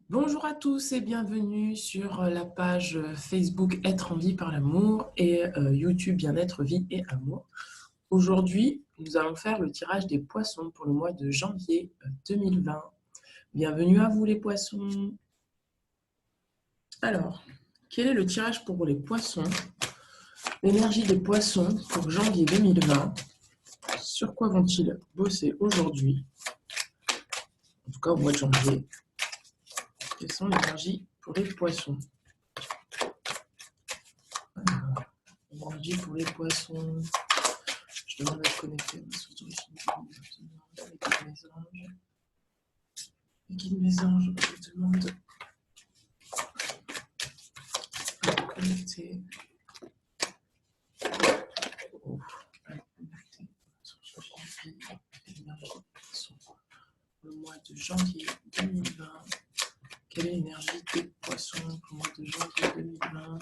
Bonjour à tous et bienvenue sur la page Facebook Être en vie par l'amour et YouTube Bien-être, vie et amour. Aujourd'hui, nous allons faire le tirage des poissons pour le mois de janvier 2020. Bienvenue à vous les poissons. Alors, quel est le tirage pour les poissons? L'énergie des poissons pour janvier 2020. Sur quoi vont-ils bosser aujourd'hui? En tout cas au mois de janvier. Quelles sont les énergies pour les poissons? Énergie pour les poissons. Je demande à être connecté à ma source d'origine avec mes anges. Et guide mes anges, je demande à être connecté. Oh, à être connecté à ma source d'origine et l'énergie des poissons. Le mois de janvier 2020. Quelle est l'énergie des poissons pour le mois de janvier 2020?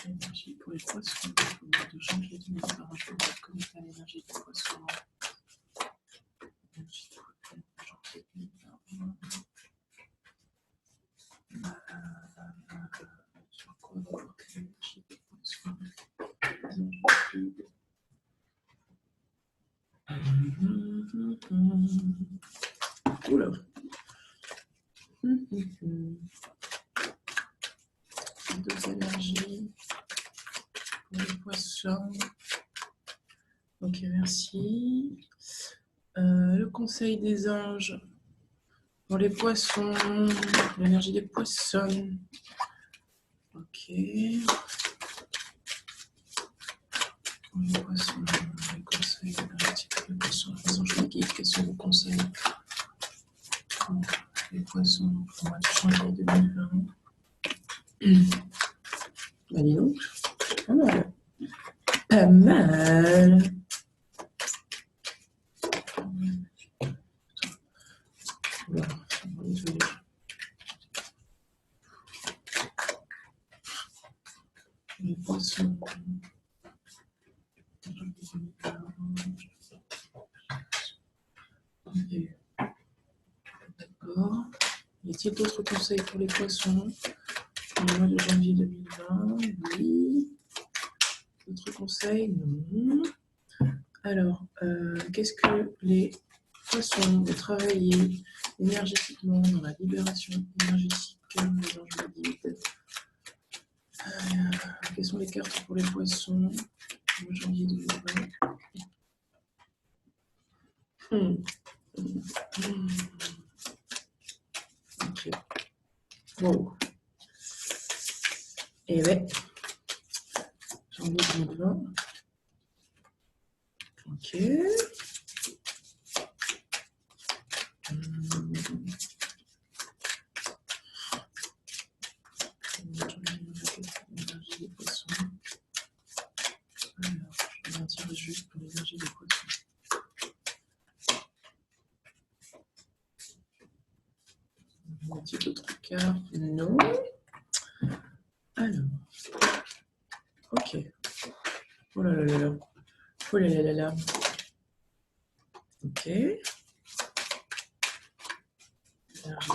L'énergie pour les poissons pour le mois de janvier 2020. Je vais être connecté à l'énergie des poissons. Énergie pour le mois de janvier 2020. Sur quoi va porter l'énergie des poissons? Oula. Deux énergies pour les poissons. Ok, merci. Le conseil des anges pour les poissons, l'énergie des poissons. Ok. Pour les poissons, les conseils énergétiques, les poissons, les anges les guides, quels sont vos conseils pour les poissons pour le mois de janvier 2020? Bah dis donc, pas mal. Pas mal. Les poissons. Okay. D'accord. Y a-t-il d'autres conseils pour les poissons pour le mois de janvier 2020? Oui. D'autres conseils? Non. Alors, qu'est-ce que les poissons vont travailler énergétiquement dans la libération énergétique des anges guides? Quelles sont les cartes pour les poissons au janvier 2020? Ok. Wow. Et ouais. Janvier 2020. Ok. L'énergie des poissons. Alors, je vais en dire juste pour l'énergie des poissons. Y a-t-il d'autres cartes? Non. Alors. Ok. Oh là là là là. Oh là là là là. Ok. Énergie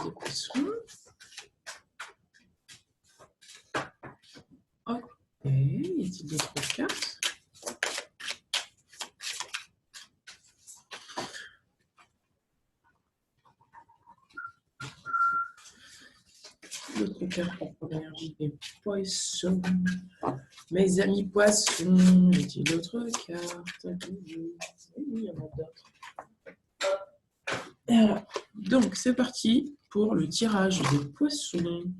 des poissons. Ok. Y a-t-il d'autres cartes? D'autres cartes pour l'énergie des poissons. Mes amis poissons. Y a-t-il d'autres cartes? Oui, il y en a d'autres. Voilà. Donc, c'est parti pour le tirage des poissons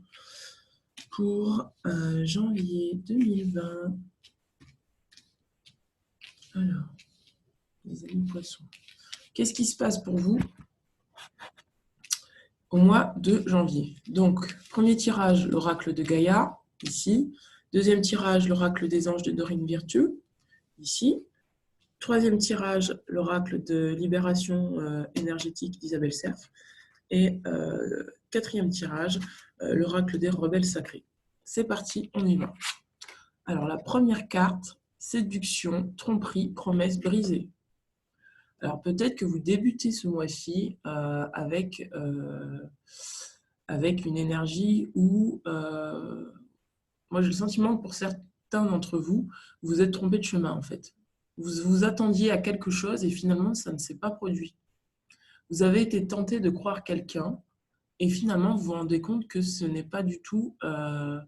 pour janvier 2020. Alors, les amis poissons, qu'est-ce qui se passe pour vous au mois de janvier? Donc, premier tirage, l'oracle de Gaïa, ici. Deuxième tirage, l'oracle des anges de Dorine Virtue, ici. Troisième tirage, l'oracle de libération énergétique d'Isabelle Cerf. Et quatrième tirage, l'oracle des rebelles sacrés. C'est parti, on y va. Alors, la première carte, séduction, tromperie, promesse brisée. Alors peut-être que vous débutez ce mois-ci avec une énergie où, moi j'ai le sentiment que pour certains d'entre vous, vous êtes trompé de chemin en fait. Vous vous attendiez à quelque chose et finalement ça ne s'est pas produit. Vous avez été tenté de croire quelqu'un et finalement vous vous rendez compte que ce n'est pas du tout... en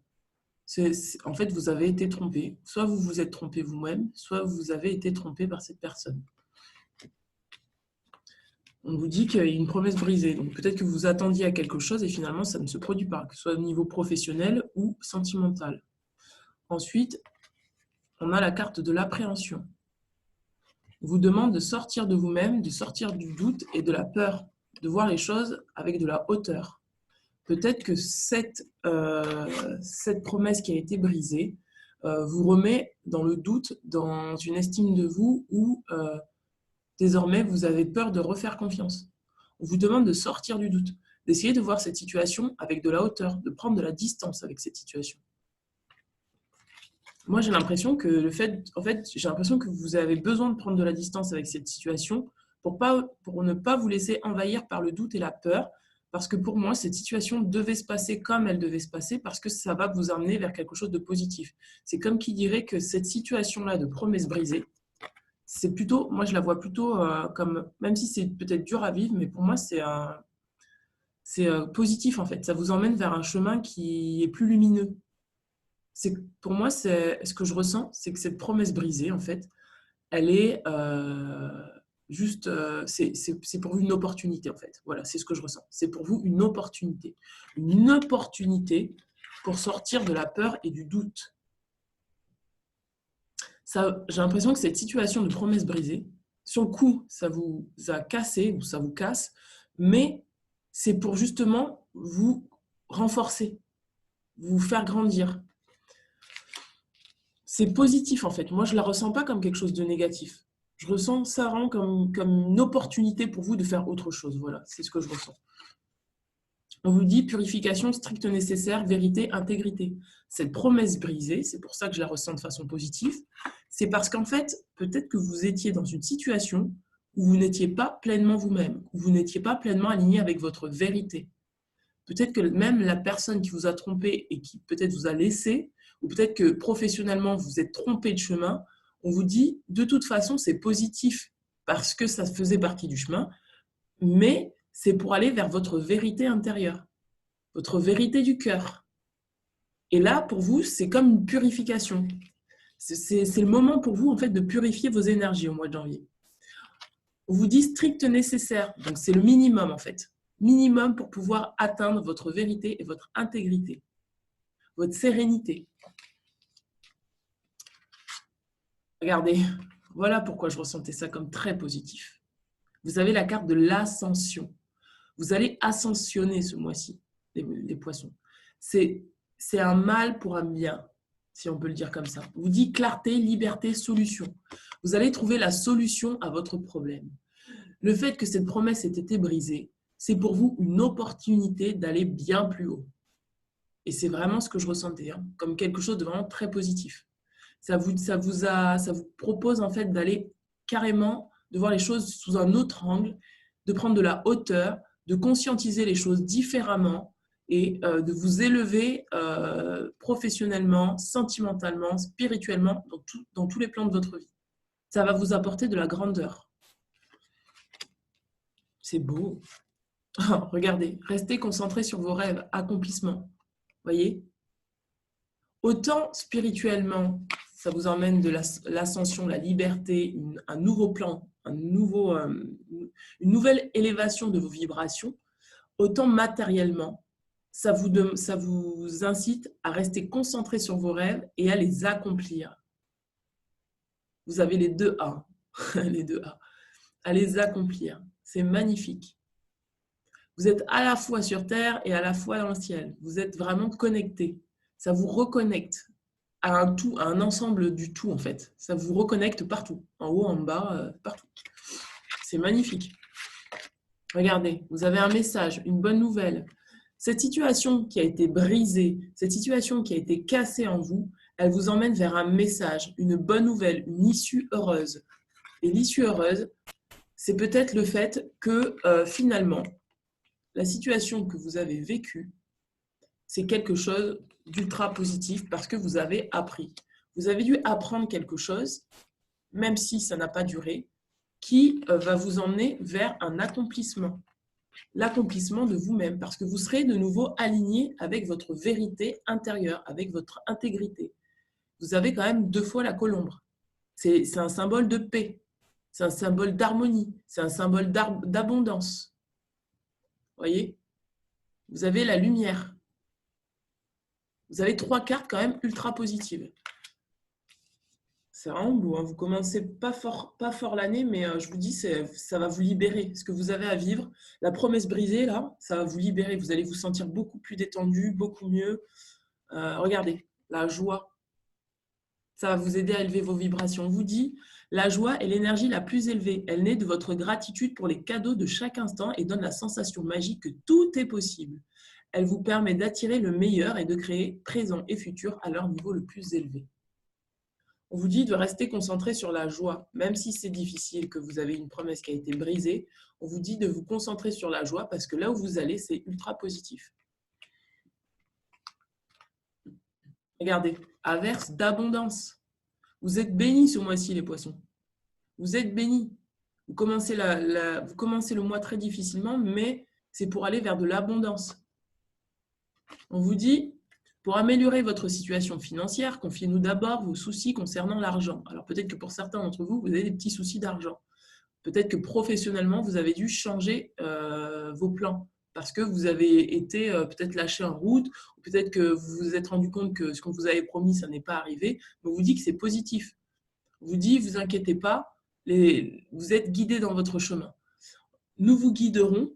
fait, vous avez été trompé. Soit vous vous êtes trompé vous-même, soit vous avez été trompé par cette personne. On vous dit qu'il y a une promesse brisée. Donc peut-être que vous attendiez à quelque chose et finalement ça ne se produit pas, que ce soit au niveau professionnel ou sentimental. Ensuite, on a la carte de l'appréhension. On vous demande de sortir de vous-même, de sortir du doute et de la peur, de voir les choses avec de la hauteur. Peut-être que cette promesse qui a été brisée vous remet dans le doute, dans une estime de vous où désormais vous avez peur de refaire confiance. On vous demande de sortir du doute, d'essayer de voir cette situation avec de la hauteur, de prendre de la distance avec cette situation. Moi, j'ai l'impression que j'ai l'impression que vous avez besoin de prendre de la distance avec cette situation pour ne pas vous laisser envahir par le doute et la peur, parce que pour moi, cette situation devait se passer comme elle devait se passer, parce que ça va vous amener vers quelque chose de positif. C'est comme qui dirait que cette situation-là de promesse brisée, c'est plutôt, moi je la vois plutôt comme, même si c'est peut-être dur à vivre, mais pour moi c'est positif en fait. Ça vous emmène vers un chemin qui est plus lumineux. Pour moi, ce que je ressens, c'est que cette promesse brisée, en fait, elle est juste, c'est pour vous une opportunité, en fait. Voilà, c'est ce que je ressens. C'est pour vous une opportunité. Une opportunité pour sortir de la peur et du doute. J'ai l'impression que cette situation de promesse brisée, sur le coup, ça vous a cassé ou ça vous casse, mais c'est pour justement vous renforcer, vous faire grandir. C'est positif en fait. Moi, je ne la ressens pas comme quelque chose de négatif. Je ressens ça vraiment comme une opportunité pour vous de faire autre chose. Voilà, c'est ce que je ressens. On vous dit purification stricte nécessaire, vérité, intégrité. Cette promesse brisée, c'est pour ça que je la ressens de façon positive, c'est parce qu'en fait, peut-être que vous étiez dans une situation où vous n'étiez pas pleinement vous-même, où vous n'étiez pas pleinement aligné avec votre vérité. Peut-être que même la personne qui vous a trompé et qui peut-être vous a laissé, ou peut-être que professionnellement vous êtes trompé de chemin, on vous dit de toute façon c'est positif parce que ça faisait partie du chemin, mais c'est pour aller vers votre vérité intérieure, votre vérité du cœur. Et là, pour vous, c'est comme une purification. C'est le moment pour vous en fait de purifier vos énergies au mois de janvier. On vous dit strict nécessaire, donc c'est le minimum en fait. Minimum pour pouvoir atteindre votre vérité et votre intégrité, votre sérénité. Regardez, voilà pourquoi je ressentais ça comme très positif. Vous avez la carte de l'ascension. Vous allez ascensionner ce mois-ci, les poissons. C'est un mal pour un bien, si on peut le dire comme ça. On vous dit clarté, liberté, solution. Vous allez trouver la solution à votre problème. Le fait que cette promesse ait été brisée, c'est pour vous une opportunité d'aller bien plus haut. Et c'est vraiment ce que je ressentais, hein, comme quelque chose de vraiment très positif. Ça vous propose en fait d'aller carrément, de voir les choses sous un autre angle, de prendre de la hauteur, de conscientiser les choses différemment et de vous élever professionnellement, sentimentalement, spirituellement, dans tous les plans de votre vie. Ça va vous apporter de la grandeur. C'est beau. Oh, regardez, restez concentrés sur vos rêves, accomplissements. Voyez ? Autant spirituellement, ça vous emmène de l'ascension, la liberté, un nouveau plan, une nouvelle élévation de vos vibrations, autant matériellement, ça vous incite à rester concentré sur vos rêves et à les accomplir. Vous avez les deux A, les deux A, à les accomplir. C'est magnifique. Vous êtes à la fois sur Terre et à la fois dans le ciel. Vous êtes vraiment connecté. Ça vous reconnecte à un tout, à un ensemble du tout en fait. Ça vous reconnecte partout, en haut, en bas, partout. C'est magnifique. Regardez, vous avez un message, une bonne nouvelle. Cette situation qui a été brisée, cette situation qui a été cassée en vous, Elle vous emmène vers un message, une bonne nouvelle, une issue heureuse. Et l'issue heureuse, c'est peut-être le fait que finalement, la situation que vous avez vécue, c'est quelque chose d'ultra positif parce que vous avez appris. Vous avez dû apprendre quelque chose, même si ça n'a pas duré, qui va vous emmener vers un accomplissement. L'accomplissement de vous-même, parce que vous serez de nouveau aligné avec votre vérité intérieure, avec votre intégrité. Vous avez quand même 2 fois la colombe. C'est un symbole de paix, c'est un symbole d'harmonie, c'est un symbole d'abondance. Voyez? Vous avez la lumière. Vous avez 3 cartes quand même ultra positives. C'est vraiment beau, hein. Vous commencez pas fort l'année, mais je vous dis, ça va vous libérer. Ce que vous avez à vivre, la promesse brisée, là, ça va vous libérer. Vous allez vous sentir beaucoup plus détendu, beaucoup mieux. Regardez, la joie, ça va vous aider à élever vos vibrations. On vous dit, la joie est l'énergie la plus élevée. Elle naît de votre gratitude pour les cadeaux de chaque instant et donne la sensation magique que tout est possible. Elle vous permet d'attirer le meilleur et de créer présent et futur à leur niveau le plus élevé. On vous dit de rester concentré sur la joie, même si c'est difficile, que vous avez une promesse qui a été brisée. On vous dit de vous concentrer sur la joie parce que là où vous allez, c'est ultra positif. Regardez, averse d'abondance. Vous êtes bénis ce mois-ci, les poissons. Vous êtes bénis. Vous commencez le mois très difficilement, mais c'est pour aller vers de l'abondance. On vous dit, pour améliorer votre situation financière, confiez-nous d'abord vos soucis concernant l'argent. Alors peut-être que pour certains d'entre vous, vous avez des petits soucis d'argent. Peut-être que professionnellement, vous avez dû changer vos plans parce que vous avez été peut-être lâché en route, ou peut-être que vous vous êtes rendu compte que ce qu'on vous avait promis, ça n'est pas arrivé. Mais on vous dit que c'est positif. On vous dit, vous inquiétez pas, vous êtes guidés dans votre chemin. Nous vous guiderons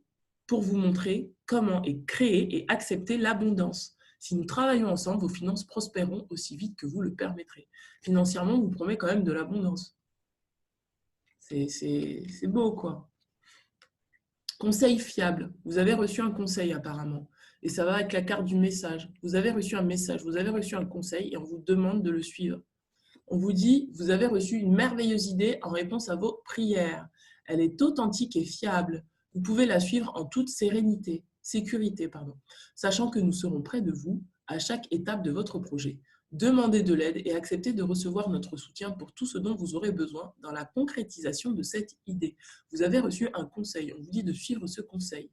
pour vous montrer comment créer et accepter l'abondance. Si nous travaillons ensemble, vos finances prospéreront aussi vite que vous le permettrez. Financièrement, on vous promet quand même de l'abondance. C'est beau, quoi. Conseil fiable. Vous avez reçu un conseil apparemment. Et ça va avec la carte du message. Vous avez reçu un message, vous avez reçu un conseil et on vous demande de le suivre. On vous dit, vous avez reçu une merveilleuse idée en réponse à vos prières. Elle est authentique et fiable. Vous pouvez la suivre en toute sécurité, sachant que nous serons près de vous à chaque étape de votre projet. Demandez de l'aide et acceptez de recevoir notre soutien pour tout ce dont vous aurez besoin dans la concrétisation de cette idée. Vous avez reçu un conseil. On vous dit de suivre ce conseil.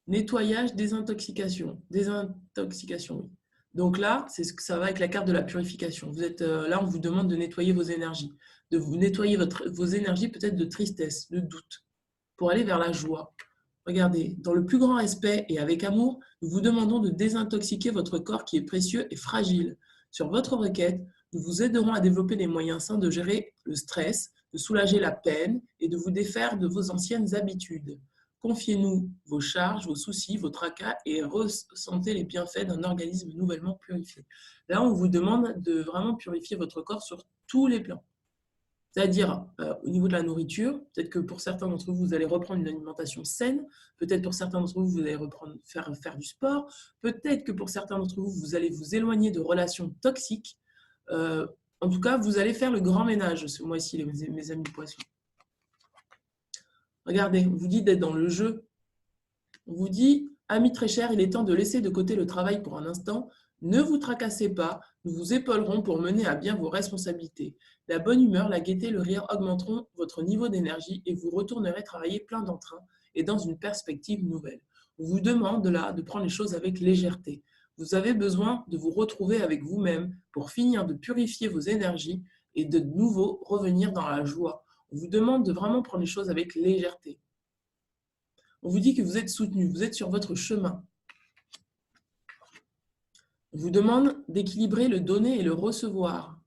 Nettoyage, désintoxication. Désintoxication, oui. Donc là, ça va avec la carte de la purification. Vous êtes là, on vous demande de nettoyer vos énergies, de vous nettoyer vos énergies peut-être de tristesse, de doute, pour aller vers la joie. Regardez, dans le plus grand respect et avec amour, nous vous demandons de désintoxiquer votre corps qui est précieux et fragile. Sur votre requête, nous vous aiderons à développer des moyens sains de gérer le stress, de soulager la peine et de vous défaire de vos anciennes habitudes. Confiez-nous vos charges, vos soucis, vos tracas et ressentez les bienfaits d'un organisme nouvellement purifié. Là, on vous demande de vraiment purifier votre corps sur tous les plans. C'est-à-dire au niveau de la nourriture, peut-être que pour certains d'entre vous, vous allez reprendre une alimentation saine, peut-être pour certains d'entre vous, vous allez faire du sport, peut-être que pour certains d'entre vous, vous allez vous éloigner de relations toxiques. En tout cas, vous allez faire le grand ménage ce mois-ci, mes amis poissons. Regardez, on vous dit d'être dans le jeu. On vous dit, amis très chers, il est temps de laisser de côté le travail pour un instant. Ne vous tracassez pas, nous vous épaulerons pour mener à bien vos responsabilités. La bonne humeur, la gaieté, le rire augmenteront votre niveau d'énergie et vous retournerez travailler plein d'entrain et dans une perspective nouvelle. On vous demande là de prendre les choses avec légèreté. Vous avez besoin de vous retrouver avec vous-même pour finir de purifier vos énergies et de nouveau revenir dans la joie. On vous demande de vraiment prendre les choses avec légèreté. On vous dit que vous êtes soutenu, vous êtes sur votre chemin. On vous demande d'équilibrer le donner et le recevoir.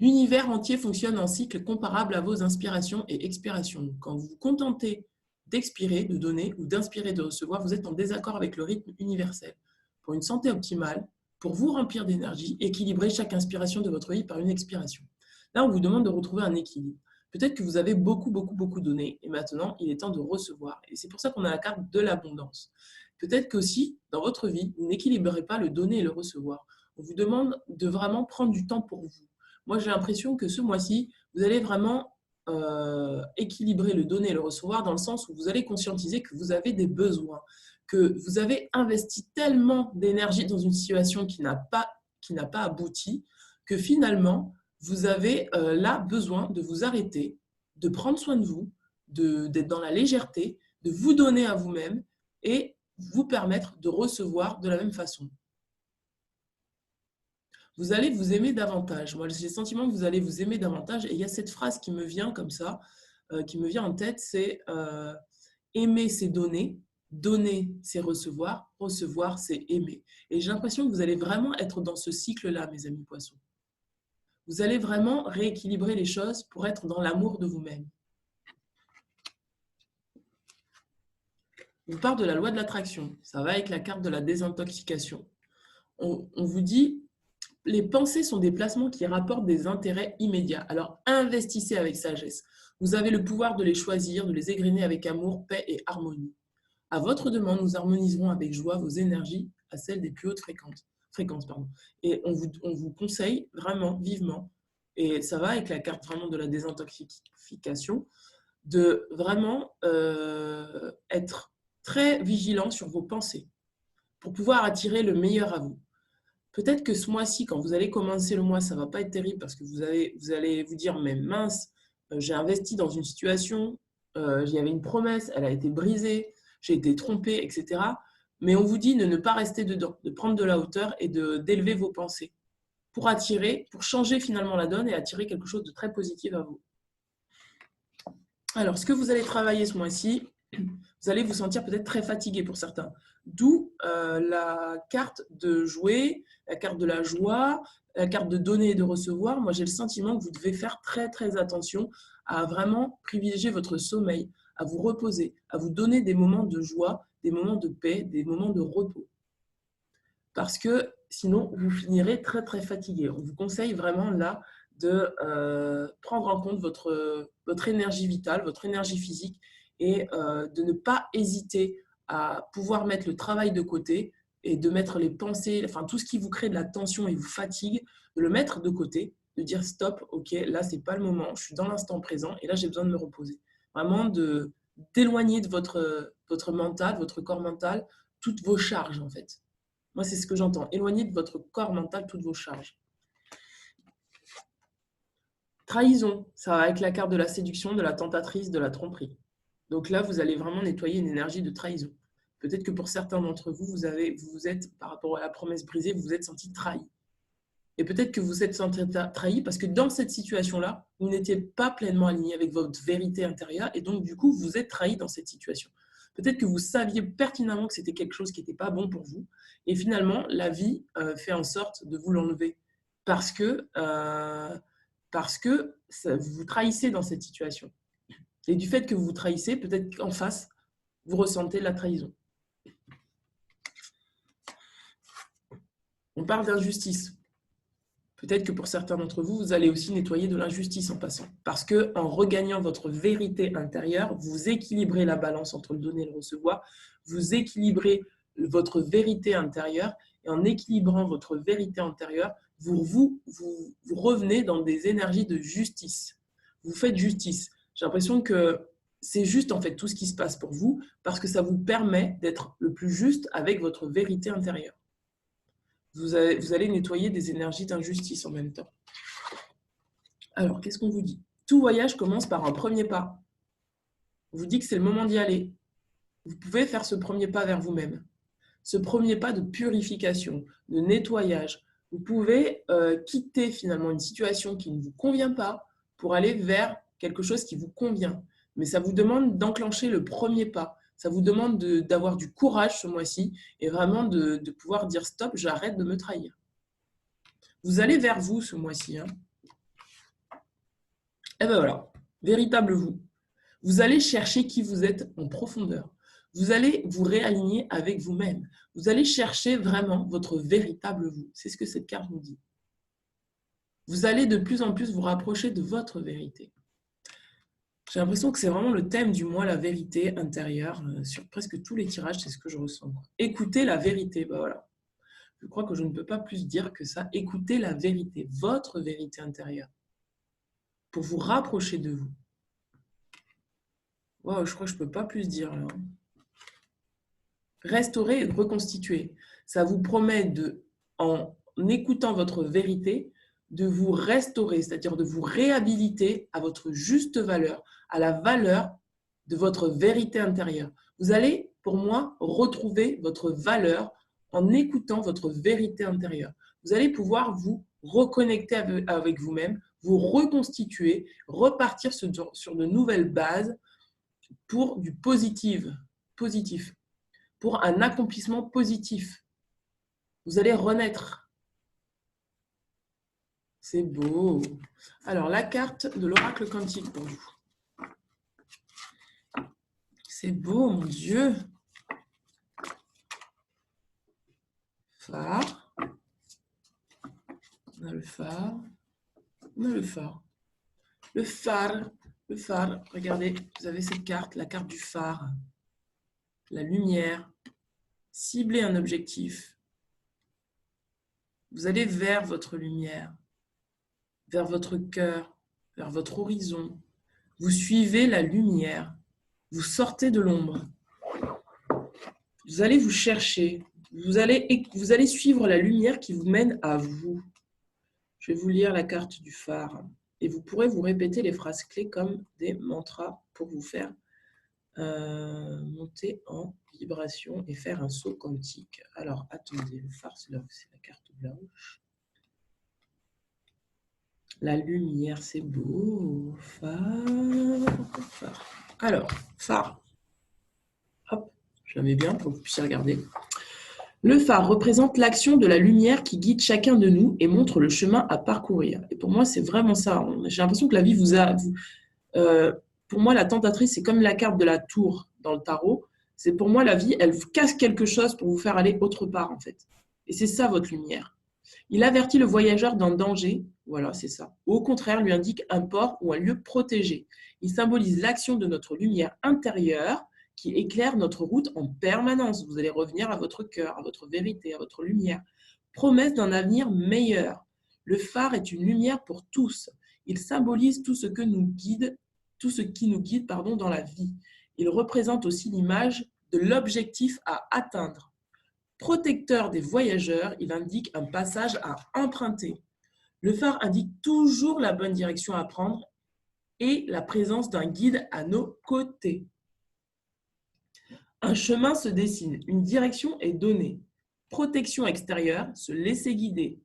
L'univers entier fonctionne en cycle comparable à vos inspirations et expirations. Quand vous vous contentez d'expirer, de donner ou d'inspirer, de recevoir, vous êtes en désaccord avec le rythme universel. Pour une santé optimale, pour vous remplir d'énergie, équilibrez chaque inspiration de votre vie par une expiration. Là, on vous demande de retrouver un équilibre. Peut-être que vous avez beaucoup donné et maintenant, il est temps de recevoir. Et c'est pour ça qu'on a la carte de l'abondance. Peut-être qu'aussi, dans votre vie, vous n'équilibrez pas le donner et le recevoir. On vous demande de vraiment prendre du temps pour vous. Moi, j'ai l'impression que ce mois-ci, vous allez vraiment équilibrer le donner et le recevoir dans le sens où vous allez conscientiser que vous avez des besoins, que vous avez investi tellement d'énergie dans une situation qui n'a pas abouti, que finalement, vous avez là besoin de vous arrêter, de prendre soin de vous, d'être dans la légèreté, de vous donner à vous-même et vous permettre de recevoir de la même façon. Vous allez vous aimer davantage. Moi, j'ai le sentiment que vous allez vous aimer davantage. Et il y a cette phrase qui me vient comme ça, qui me vient en tête, c'est aimer, c'est donner. Donner, c'est recevoir. Recevoir, c'est aimer. Et j'ai l'impression que vous allez vraiment être dans ce cycle-là, mes amis poissons. Vous allez vraiment rééquilibrer les choses pour être dans l'amour de vous-même. On parle de la loi de l'attraction. Ça va avec la carte de la désintoxication. On vous dit, les pensées sont des placements qui rapportent des intérêts immédiats. Alors, investissez avec sagesse. Vous avez le pouvoir de les choisir, de les égrener avec amour, paix et harmonie. À votre demande, nous harmoniserons avec joie vos énergies à celles des plus hautes fréquences. Et on vous conseille vraiment, vivement, et ça va avec la carte vraiment de la désintoxication, de vraiment être très vigilant sur vos pensées pour pouvoir attirer le meilleur à vous. Peut-être que ce mois-ci, quand vous allez commencer le mois, ça ne va pas être terrible parce que vous allez vous dire, mais mince, j'ai investi dans une situation, il y avait une promesse, elle a été brisée, j'ai été trompée, etc. Mais on vous dit de ne pas rester dedans, de prendre de la hauteur et d'élever vos pensées pour attirer, pour changer finalement la donne et attirer quelque chose de très positif à vous. Alors, ce que vous allez travailler ce mois-ci, vous allez vous sentir peut-être très fatigué pour certains. D'où la carte de jouer, la carte de la joie, la carte de donner et de recevoir. Moi, j'ai le sentiment que vous devez faire très, très attention à vraiment privilégier votre sommeil, à vous reposer, à vous donner des moments de joie, des moments de paix, des moments de repos. Parce que sinon, vous finirez très, très fatigué. On vous conseille vraiment là de prendre en compte votre énergie vitale, votre énergie physique et de ne pas hésiter à pouvoir mettre le travail de côté et de mettre les pensées, enfin tout ce qui vous crée de la tension et vous fatigue, de le mettre de côté, de dire stop, ok, là c'est pas le moment, je suis dans l'instant présent et là j'ai besoin de me reposer. Vraiment d'éloigner de votre mental, votre corps mental, toutes vos charges en fait. Moi c'est ce que j'entends, éloigner de votre corps mental toutes vos charges. Trahison, ça va avec la carte de la séduction, de la tentatrice, de la tromperie. Donc là, vous allez vraiment nettoyer une énergie de trahison. Peut-être que pour certains d'entre vous, vous êtes, par rapport à la promesse brisée, vous vous êtes senti trahi. Et peut-être que vous vous êtes senti trahi parce que dans cette situation-là, vous n'étiez pas pleinement aligné avec votre vérité intérieure et donc du coup, vous êtes trahi dans cette situation. Peut-être que vous saviez pertinemment que c'était quelque chose qui n'était pas bon pour vous et finalement, la vie fait en sorte de vous l'enlever parce que vous vous trahissez dans cette situation. Et du fait que vous vous trahissez, peut-être qu'en face, vous ressentez la trahison. On parle d'injustice. Peut-être que pour certains d'entre vous, vous allez aussi nettoyer de l'injustice en passant. Parce qu'en regagnant votre vérité intérieure, vous équilibrez la balance entre le donner et le recevoir, vous équilibrez votre vérité intérieure, et en équilibrant votre vérité intérieure, vous revenez dans des énergies de justice. Vous faites justice. J'ai l'impression que c'est juste en fait tout ce qui se passe pour vous, parce que ça vous permet d'être le plus juste avec votre vérité intérieure. Vous allez nettoyer des énergies d'injustice en même temps. Alors, qu'est-ce qu'on vous dit? Tout voyage commence par un premier pas. On vous dit que c'est le moment d'y aller. Vous pouvez faire ce premier pas vers vous-même. Ce premier pas de purification, de nettoyage. Vous pouvez quitter finalement une situation qui ne vous convient pas pour aller vers quelque chose qui vous convient. Mais ça vous demande d'enclencher le premier pas. Ça vous demande d'avoir du courage ce mois-ci et vraiment de pouvoir dire stop, j'arrête de me trahir. Vous allez vers vous ce mois-ci. Hein. Et bien voilà, véritable vous. Vous allez chercher qui vous êtes en profondeur. Vous allez vous réaligner avec vous-même. Vous allez chercher vraiment votre véritable vous. C'est ce que cette carte nous dit. Vous allez de plus en plus vous rapprocher de votre vérité. J'ai l'impression que c'est vraiment le thème du mois, la vérité intérieure. Sur presque tous les tirages, c'est ce que je ressens. Écoutez la vérité, bah voilà. Je crois que je ne peux pas plus dire que ça. Écoutez la vérité, votre vérité intérieure, pour vous rapprocher de vous. Wow, je crois que je ne peux pas plus dire là. Restaurer et reconstituer. Ça vous promet de, en écoutant votre vérité, de vous restaurer, c'est-à-dire de vous réhabiliter à votre juste valeur, à la valeur de votre vérité intérieure. Vous allez, pour moi, retrouver votre valeur en écoutant votre vérité intérieure. Vous allez pouvoir vous reconnecter avec vous-même, vous reconstituer, repartir sur de nouvelles bases pour du positif, pour un accomplissement positif. Vous allez renaître. C'est beau. Alors, la carte de l'oracle quantique pour vous. C'est beau, mon Dieu. Phare. On a le phare. On a le phare. Le phare. Le phare. Regardez, vous avez cette carte, la carte du phare. La lumière. Ciblez un objectif. Vous allez vers votre lumière, vers votre cœur, vers votre horizon. Vous suivez la lumière. Vous sortez de l'ombre. Vous allez vous chercher. Vous allez suivre la lumière qui vous mène à vous. Je vais vous lire la carte du phare. Et vous pourrez vous répéter les phrases clés comme des mantras pour vous faire monter en vibration et faire un saut quantique. Alors, attendez, le phare, c'est la carte blanche. La lumière, c'est beau. Phare, phare. Alors, phare. Hop, je la mets bien pour que vous puissiez regarder. Le phare représente l'action de la lumière qui guide chacun de nous et montre le chemin à parcourir. Et pour moi, c'est vraiment ça. J'ai l'impression que la vie vous a... pour moi, la tentatrice, c'est comme la carte de la tour dans le tarot. C'est pour moi, la vie, elle vous casse quelque chose pour vous faire aller autre part, en fait. Et c'est ça, votre lumière. Il avertit le voyageur d'un danger, voilà, c'est ça. Ou au contraire, lui indique un port ou un lieu protégé. Il symbolise l'action de notre lumière intérieure qui éclaire notre route en permanence. Vous allez revenir à votre cœur, à votre vérité, à votre lumière. Promesse d'un avenir meilleur. Le phare est une lumière pour tous. Il symbolise tout ce qui nous guide, dans la vie. Il représente aussi l'image de l'objectif à atteindre. Protecteur des voyageurs, il indique un passage à emprunter. Le phare indique toujours la bonne direction à prendre et la présence d'un guide à nos côtés. Un chemin se dessine, une direction est donnée. Protection extérieure, se laisser guider.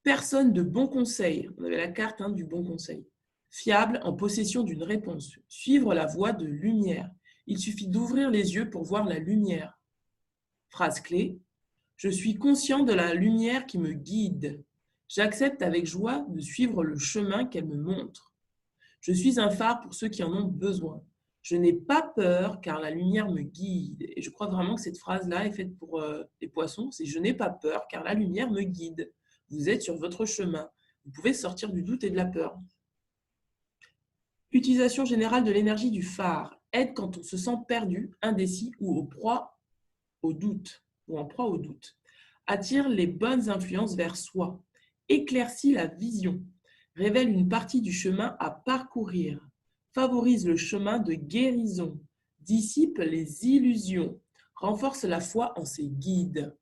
Personne de bon conseil, on avait la carte du bon conseil. Fiable, en possession d'une réponse. Suivre la voie de lumière. Il suffit d'ouvrir les yeux pour voir la lumière. Phrase clé. Je suis conscient de la lumière qui me guide. J'accepte avec joie de suivre le chemin qu'elle me montre. Je suis un phare pour ceux qui en ont besoin. Je n'ai pas peur car la lumière me guide. Et je crois vraiment que cette phrase-là est faite pour les poissons. C'est « Je n'ai pas peur car la lumière me guide ». Vous êtes sur votre chemin. Vous pouvez sortir du doute et de la peur. Utilisation générale de l'énergie du phare. Aide quand on se sent perdu, indécis ou en proie au doute. Attire les bonnes influences vers soi. Éclaircit la vision. Révèle une partie du chemin à parcourir. Favorise le chemin de guérison. Dissipe les illusions. Renforce la foi en ses guides.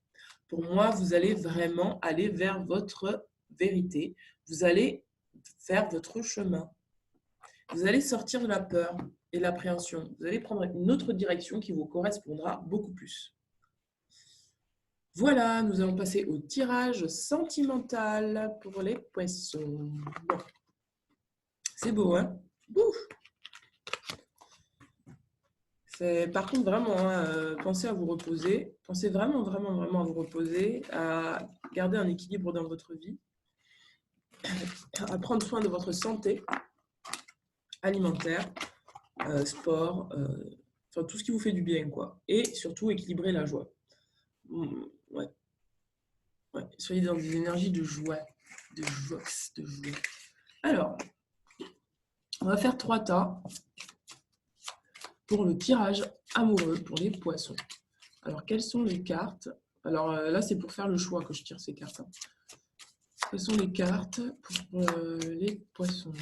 Pour moi, vous allez vraiment aller vers votre vérité. Vous allez faire votre chemin. Vous allez sortir de la peur et de l'appréhension. Vous allez prendre une autre direction qui vous correspondra beaucoup plus. Voilà, nous allons passer au tirage sentimental pour les poissons. Bon. C'est beau, hein? Ouf. Par contre, vraiment, pensez à vous reposer. Pensez vraiment, vraiment, vraiment à vous reposer, à garder un équilibre dans votre vie, à prendre soin de votre santé alimentaire, sport, enfin tout ce qui vous fait du bien, quoi. Et surtout, équilibrer la joie. Ouais. Soyez dans des énergies de joie, de joie. Alors, On va faire 3 tas pour le tirage amoureux pour les poissons. Alors, quelles sont les cartes? Alors là, c'est pour faire le choix que je tire ces cartes. Quelles sont les cartes pour les poissons?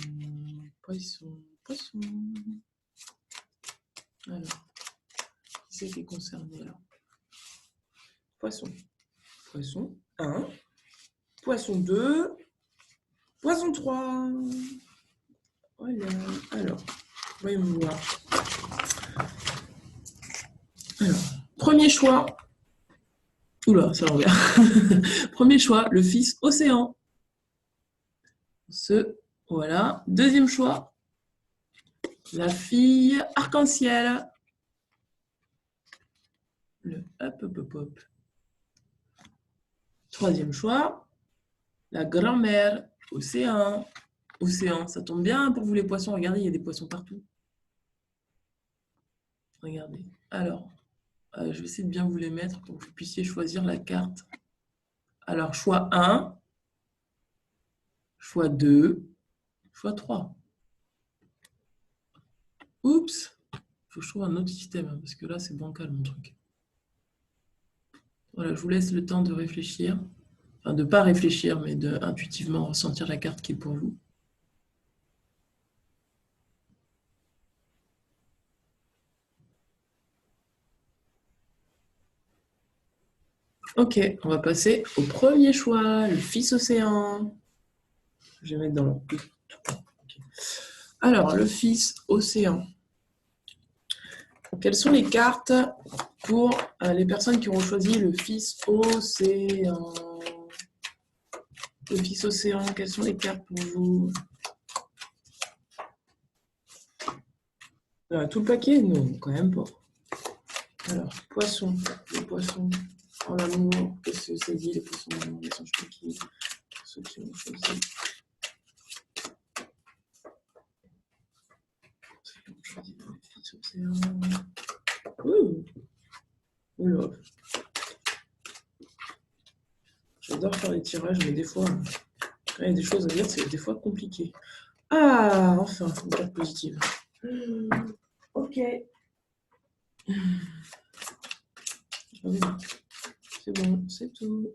Poissons. Alors, qui c'est qui est concerné là? Poisson. Poisson 1. Poisson 2. Poisson 3. Voilà. Alors, voyons voir. Alors, premier choix. Oula, ça l'envers. Premier choix, le fils océan. Voilà. Deuxième choix, la fille arc-en-ciel. Le hop. Troisième choix, la grand-mère, océan. Océan, ça tombe bien pour vous les poissons. Regardez, il y a des poissons partout. Regardez. Alors, je vais essayer de bien vous les mettre pour que vous puissiez choisir la carte. Alors, choix 1, choix 2, choix 3. Oups, il faut que je trouve un autre système, hein, parce que là, c'est bancal, mon truc. Voilà, je vous laisse le temps de réfléchir. Enfin, de ne pas réfléchir, mais d'intuitivement ressentir la carte qui est pour vous. Ok, on va passer au premier choix, le fils océan. Je vais mettre dans le... Okay. Alors, le fils océan. Quelles sont les cartes pour les personnes qui ont choisi le fils océan? Le fils océan, quelles sont les cartes pour vous? Tout le paquet? Non, quand même pas. Alors, poisson, les poissons en l'amour, qu'est-ce que ça dit, les poissons en l'amour, les anges qui, pour ceux qui ont choisi. Oula. J'adore faire les tirages, mais des fois, quand il y a des choses à dire, c'est des fois compliqué. Ah, enfin, une carte positive. Ok. C'est bon, c'est tout.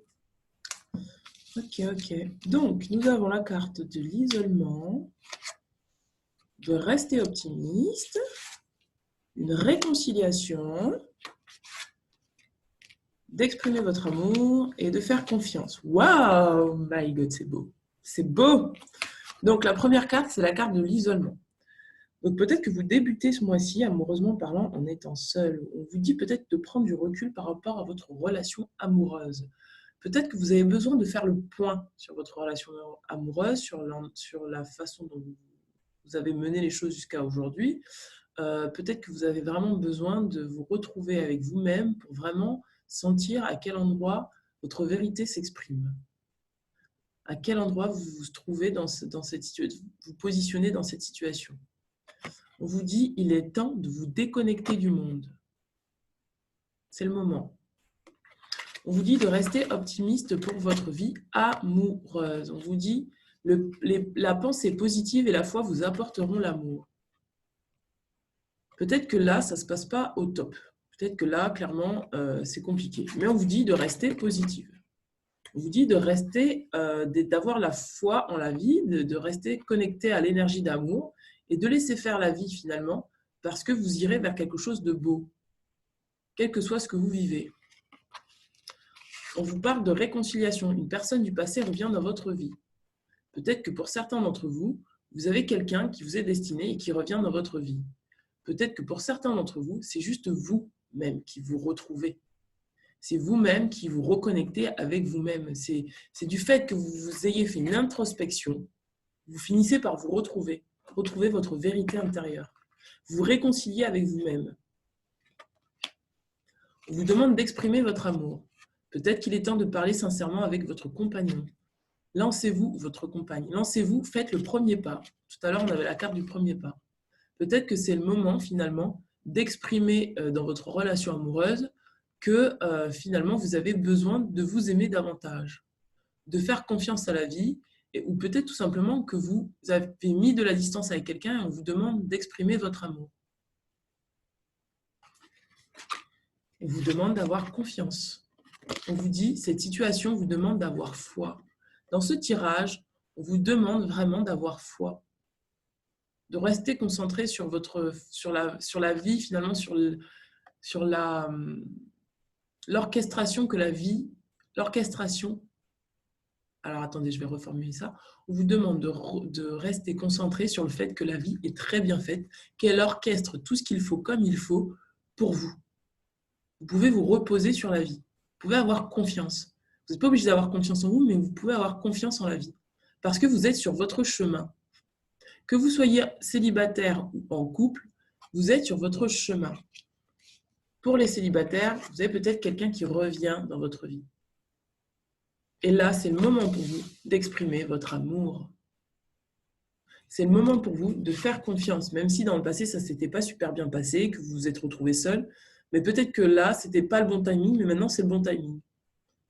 Ok. Donc, nous avons la carte de l'isolement, de rester optimiste, une réconciliation, d'exprimer votre amour et de faire confiance. Waouh, my God, c'est beau. C'est beau. Donc, la première carte, c'est la carte de l'isolement. Donc, peut-être que vous débutez ce mois-ci, amoureusement parlant, en étant seul. On vous dit peut-être de prendre du recul par rapport à votre relation amoureuse. Peut-être que vous avez besoin de faire le point sur votre relation amoureuse, sur la façon dont vous avez mené les choses jusqu'à aujourd'hui. Peut-être que vous avez vraiment besoin de vous retrouver avec vous-même pour vraiment sentir à quel endroit votre vérité s'exprime. À quel endroit vous vous trouvez dans cette situation, vous positionnez dans cette situation. On vous dit, il est temps de vous déconnecter du monde. C'est le moment. On vous dit de rester optimiste pour votre vie amoureuse. On vous dit, la pensée positive et la foi vous apporteront l'amour. Peut-être que là, ça ne se passe pas au top. Peut-être que là, clairement, c'est compliqué. Mais on vous dit de rester positive. On vous dit de rester, d'avoir la foi en la vie, de rester connecté à l'énergie d'amour et de laisser faire la vie finalement, parce que vous irez vers quelque chose de beau, quel que soit ce que vous vivez. On vous parle de réconciliation. Une personne du passé revient dans votre vie. Peut-être que pour certains d'entre vous, vous avez quelqu'un qui vous est destiné et qui revient dans votre vie. Peut-être que pour certains d'entre vous, c'est juste vous-même qui vous retrouvez. C'est vous-même qui vous reconnectez avec vous-même. C'est du fait que vous ayez fait une introspection, vous finissez par vous retrouver votre vérité intérieure. Vous réconciliez avec vous-même. On vous demande d'exprimer votre amour. Peut-être qu'il est temps de parler sincèrement avec votre compagnon. Lancez-vous, votre compagne. Lancez-vous, faites le premier pas. Tout à l'heure, on avait la carte du premier pas. Peut-être que c'est le moment, finalement, d'exprimer dans votre relation amoureuse que, finalement, vous avez besoin de vous aimer davantage, de faire confiance à la vie ou peut-être tout simplement que vous avez mis de la distance avec quelqu'un et on vous demande d'exprimer votre amour. On vous demande d'avoir confiance. On vous dit, cette situation vous demande d'avoir foi. Dans ce tirage, on vous demande vraiment d'avoir foi, de rester concentré sur la vie, finalement, sur l'orchestration que la vie, l'orchestration. Alors attendez, je vais reformuler ça. On vous demande de rester concentré sur le fait que la vie est très bien faite, qu'elle orchestre tout ce qu'il faut comme il faut pour vous. Vous pouvez vous reposer sur la vie. Vous pouvez avoir confiance. Vous n'êtes pas obligé d'avoir confiance en vous, mais vous pouvez avoir confiance en la vie. Parce que vous êtes sur votre chemin. Que vous soyez célibataire ou en couple, vous êtes sur votre chemin. Pour les célibataires, vous avez peut-être quelqu'un qui revient dans votre vie. Et là, c'est le moment pour vous d'exprimer votre amour. C'est le moment pour vous de faire confiance, même si dans le passé, ça ne s'était pas super bien passé, que vous vous êtes retrouvé seul. Mais peut-être que là, ce n'était pas le bon timing, mais maintenant, c'est le bon timing.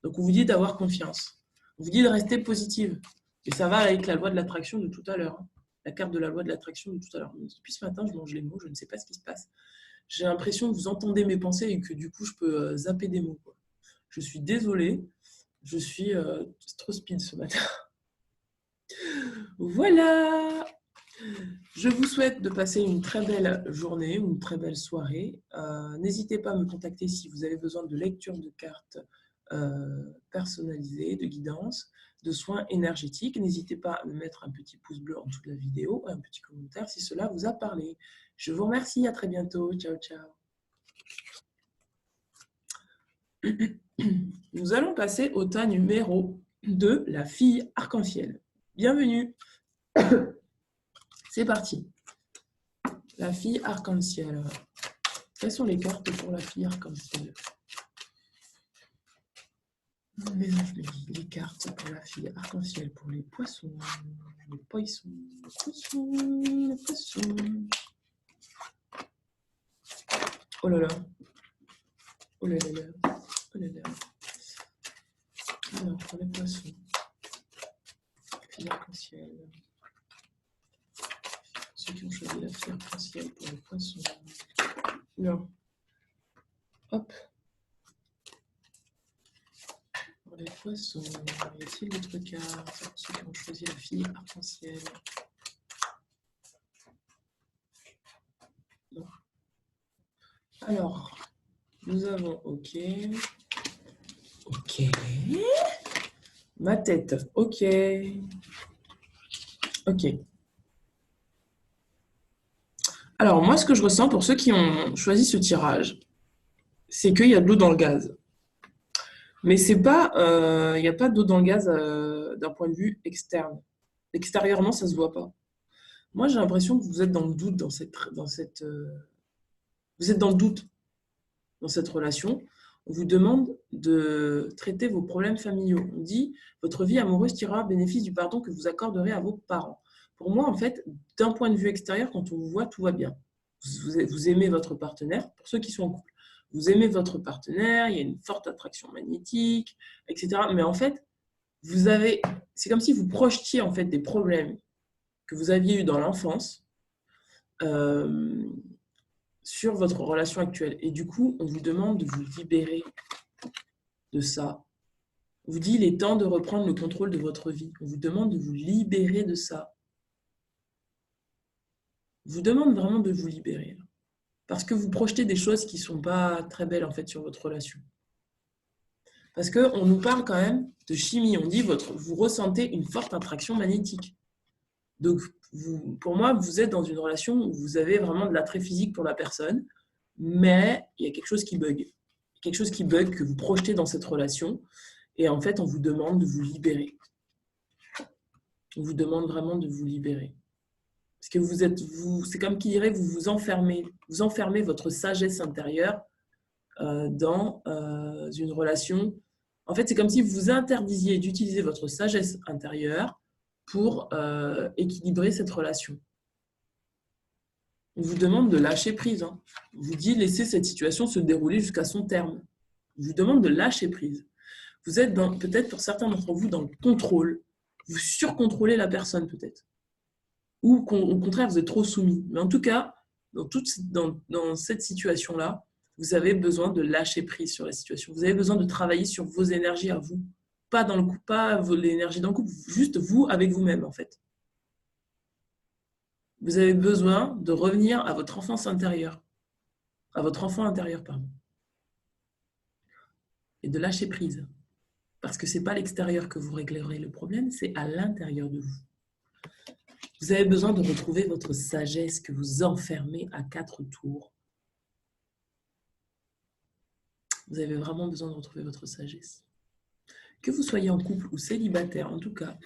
Donc, on vous dit d'avoir confiance. On vous dit de rester positive. Et ça va avec la loi de l'attraction de tout à l'heure. La carte de la loi de l'attraction de tout à l'heure. Depuis ce matin, je mange les mots, je ne sais pas ce qui se passe. J'ai l'impression que vous entendez mes pensées et que du coup, je peux zapper des mots. Je suis désolée. Je suis trop speed ce matin. Voilà. Je vous souhaite de passer une très belle journée ou une très belle soirée. N'hésitez pas à me contacter si vous avez besoin de lecture de cartes personnalisées, de guidance, de soins énergétiques. N'hésitez pas à me mettre un petit pouce bleu en dessous de la vidéo, un petit commentaire si cela vous a parlé. Je vous remercie, à très bientôt. Ciao, ciao. Nous allons passer au tas numéro 2, la fille arc-en-ciel. Bienvenue. C'est parti. La fille arc-en-ciel. Quelles sont les cartes pour la fille arc-en-ciel? Les cartes pour la fille arc-en-ciel, pour les poissons, les poissons, les poissons, les poissons. Oh là là. Oh là là là. Oh là là. Alors, pour les poissons, fille arc-en-ciel. Ceux qui ont choisi la fille arc-en-ciel pour les poissons. Non. Hop. Pour les poissons, y a-t-il d'autres cartes pour ceux qui ont choisi la fille arc-en-ciel? Non. Alors, nous avons OK. OK. Ma tête. OK. OK. Alors, moi, ce que je ressens pour ceux qui ont choisi ce tirage, c'est qu'il y a de l'eau dans le gaz. Mais c'est pas, il n'y a pas d'eau dans le gaz d'un point de vue externe. Extérieurement, ça ne se voit pas. Moi, j'ai l'impression que vous êtes dans le doute vous êtes dans le doute dans cette relation. On vous demande de traiter vos problèmes familiaux. On dit, votre vie amoureuse tirera bénéfice du pardon que vous accorderez à vos parents. Pour moi, en fait, d'un point de vue extérieur, quand on vous voit, tout va bien. Vous aimez votre partenaire, pour ceux qui sont en couple. Vous aimez votre partenaire, il y a une forte attraction magnétique, etc. Mais en fait, c'est comme si vous projetiez en fait des problèmes que vous aviez eus dans l'enfance sur votre relation actuelle. Et du coup, on vous demande de vous libérer de ça. On vous dit, il est temps de reprendre le contrôle de votre vie. On vous demande de vous libérer de ça. On vous demande vraiment de vous libérer. Parce que vous projetez des choses qui ne sont pas très belles en fait sur votre relation. Parce qu'on nous parle quand même de chimie. On dit vous ressentez une forte attraction magnétique. Donc, pour moi, vous êtes dans une relation où vous avez vraiment de l'attrait physique pour la personne, mais il y a quelque chose qui bug. Quelque chose qui bug que vous projetez dans cette relation. Et en fait, on vous demande de vous libérer. On vous demande vraiment de vous libérer. Parce que c'est comme qui dirait que vous enfermez votre sagesse intérieure dans une relation. En fait, c'est comme si vous interdisiez d'utiliser votre sagesse intérieure pour équilibrer cette relation. On vous demande de lâcher prise. On vous dit laissez cette situation se dérouler jusqu'à son terme. On vous demande de lâcher prise. Vous êtes peut-être pour certains d'entre vous dans le contrôle. vous surcontrôlez la personne peut-être. Ou au contraire, vous êtes trop soumis. Mais en tout cas, dans cette situation-là, vous avez besoin de lâcher prise sur la situation. Vous avez besoin de travailler sur vos énergies à vous. Pas dans le couple, pas l'énergie dans le couple, juste vous avec vous-même en fait. Vous avez besoin de revenir à votre enfance intérieure. À votre enfant intérieur, pardon. Et de lâcher prise. Parce que ce n'est pas à l'extérieur que vous réglerez le problème, c'est à l'intérieur de vous. Vous avez besoin de retrouver votre sagesse que vous enfermez à 4 tours. Vous avez vraiment besoin de retrouver votre sagesse. Que vous soyez en couple ou célibataire, en tout cas,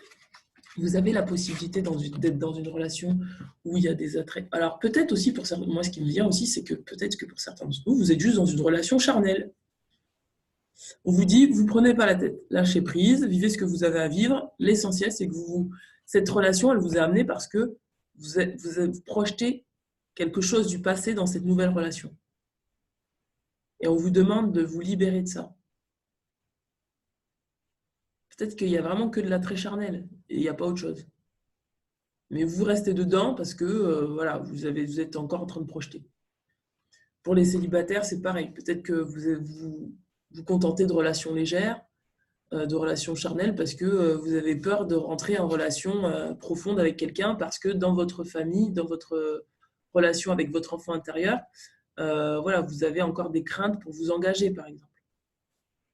vous avez la possibilité d'être dans une relation où il y a des attraits. Alors peut-être aussi, pour certains, moi ce qui me vient aussi, c'est que peut-être que pour certains d'entre vous, vous êtes juste dans une relation charnelle. On vous dit, vous ne prenez pas la tête, lâchez prise, vivez ce que vous avez à vivre. L'essentiel, c'est que cette relation, elle vous a amené parce que vous avez projeté quelque chose du passé dans cette nouvelle relation. Et on vous demande de vous libérer de ça. Peut-être qu'il n'y a vraiment que de l'attrait charnel et il n'y a pas autre chose. Mais vous restez dedans parce que voilà, vous êtes encore en train de projeter. Pour les célibataires, c'est pareil. Peut-être que vous contentez de relations légères, de relations charnelles parce que vous avez peur de rentrer en relation profonde avec quelqu'un parce que dans votre famille, dans votre relation avec votre enfant intérieur, voilà, vous avez encore des craintes pour vous engager, par exemple.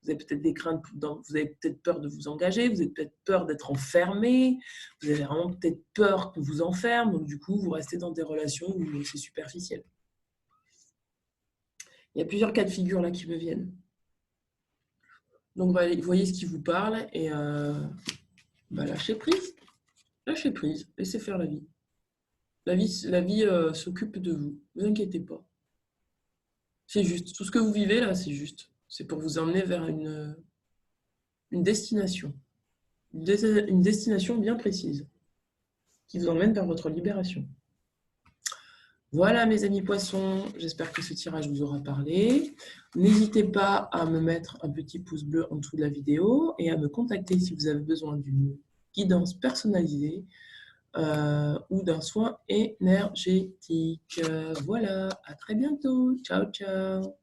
Vous avez peut-être des craintes, vous avez peut-être peur de vous engager, vous avez peut-être peur d'être enfermé, vous avez vraiment peut-être peur qu'on vous enferme, donc du coup, vous restez dans des relations où c'est superficiel. Il y a plusieurs cas de figure là qui me viennent. Donc, vous voyez ce qui vous parle et lâchez prise. Lâchez prise, laissez faire la vie. La vie s'occupe de vous, ne vous inquiétez pas. C'est juste, tout ce que vous vivez là, c'est juste. C'est pour vous emmener vers une destination. Une destination bien précise qui vous emmène vers votre libération. Voilà mes amis poissons, j'espère que ce tirage vous aura parlé. N'hésitez pas à me mettre un petit pouce bleu en dessous de la vidéo et à me contacter si vous avez besoin d'une guidance personnalisée ou d'un soin énergétique. Voilà, à très bientôt. Ciao, ciao.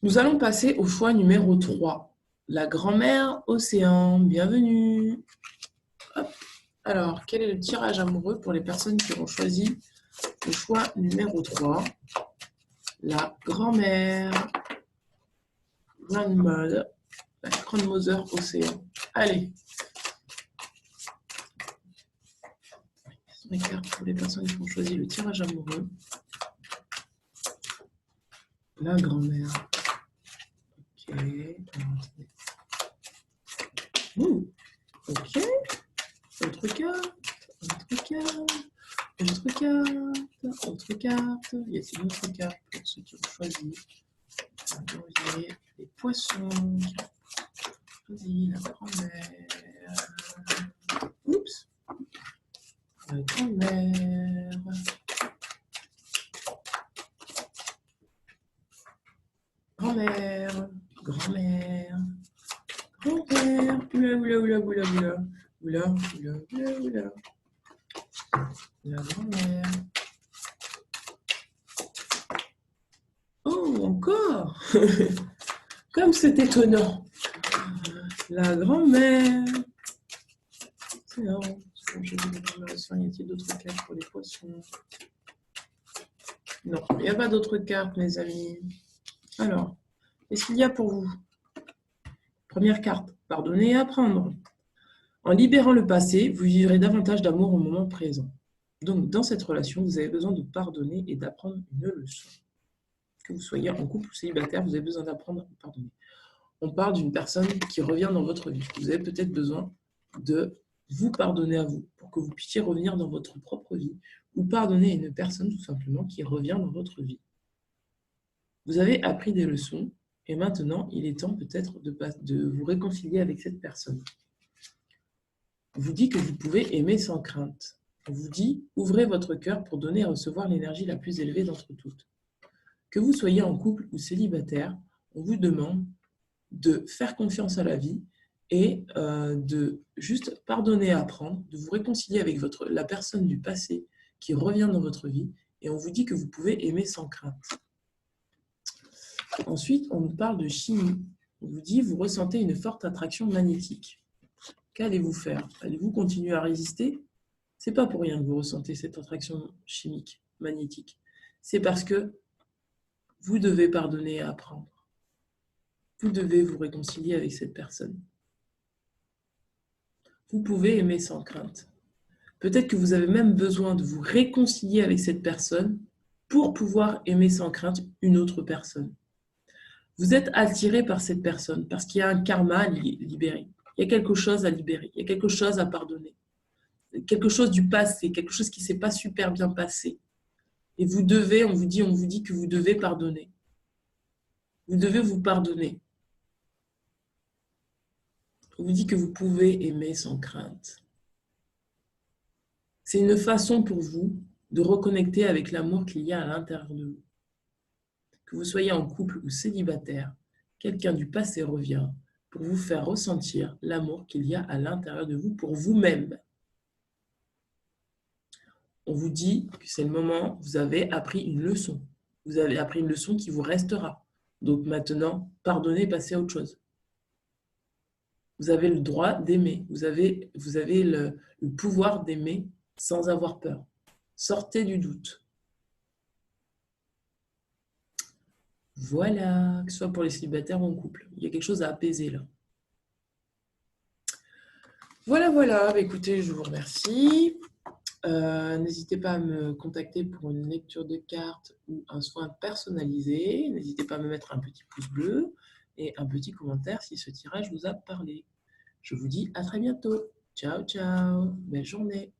Nous allons passer au choix numéro 3. La grand-mère océan, bienvenue. Hop. Alors, quel est le tirage amoureux pour les personnes qui ont choisi le choix numéro 3? La grand-mère. Grandmother. La grandmother océan. Allez. Les cartes pour les personnes qui ont choisi le tirage amoureux. La grand-mère. Ok. Ok. Autre carte. Autre carte. Autre carte. Autre carte. Y a-t-il une autre carte pour ceux qui ont choisi? Les poissons. Choisi la grand-mère. Oups. La grand-mère. Grand-mère. Grand-mère. Grand-père. Oula, oula, oula, oula, oula. Oula, oula, oula, oula. La grand-mère. Oh, encore. Comme c'est étonnant. La grand-mère. C'est non. Y a-t-il d'autres cartes pour les poissons? Non, il n'y a pas d'autres cartes, mes amis. Alors, qu'est-ce qu'il y a pour vous? Première carte, pardonner et apprendre. En libérant le passé, vous vivrez davantage d'amour au moment présent. Donc, dans cette relation, vous avez besoin de pardonner et d'apprendre une leçon. Que vous soyez en couple ou célibataire, vous avez besoin d'apprendre à pardonner. On parle d'une personne qui revient dans votre vie. Vous avez peut-être besoin de vous pardonner à vous pour que vous puissiez revenir dans votre propre vie ou pardonner à une personne tout simplement qui revient dans votre vie. Vous avez appris des leçons et maintenant, il est temps peut-être de vous réconcilier avec cette personne. On vous dit que vous pouvez aimer sans crainte. On vous dit, ouvrez votre cœur pour donner et recevoir l'énergie la plus élevée d'entre toutes. Que vous soyez en couple ou célibataire, on vous demande de faire confiance à la vie et de juste pardonner et apprendre, de vous réconcilier avec la personne du passé qui revient dans votre vie, et on vous dit que vous pouvez aimer sans crainte. Ensuite, on nous parle de chimie. On vous dit, vous ressentez une forte attraction magnétique. Qu'allez-vous faire? Allez-vous continuer à résister? C'est pas pour rien que vous ressentez cette attraction chimique, magnétique. C'est parce que vous devez pardonner et apprendre. Vous devez vous réconcilier avec cette personne. Vous pouvez aimer sans crainte. Peut-être que vous avez même besoin de vous réconcilier avec cette personne pour pouvoir aimer sans crainte une autre personne. Vous êtes attiré par cette personne parce qu'il y a un karma à libérer. Il y a quelque chose à libérer, il y a quelque chose à pardonner. Quelque chose du passé, quelque chose qui ne s'est pas super bien passé. Et vous devez, on vous dit que vous devez pardonner. Vous devez vous pardonner. On vous dit que vous pouvez aimer sans crainte. C'est une façon pour vous de reconnecter avec l'amour qu'il y a à l'intérieur de vous. Que vous soyez en couple ou célibataire, quelqu'un du passé revient pour vous faire ressentir l'amour qu'il y a à l'intérieur de vous pour vous-même. On vous dit que c'est le moment, vous avez appris une leçon. Vous avez appris une leçon qui vous restera. Donc maintenant, pardonnez, passez à autre chose. Vous avez le droit d'aimer. Vous avez le pouvoir d'aimer sans avoir peur. Sortez du doute. Voilà, que ce soit pour les célibataires ou en couple. Il y a quelque chose à apaiser là. Voilà. Écoutez, je vous remercie. N'hésitez pas à me contacter pour une lecture de cartes ou un soin personnalisé. N'hésitez pas à me mettre un petit pouce bleu et un petit commentaire si ce tirage vous a parlé. Je vous dis à très bientôt. Ciao, ciao. Belle journée.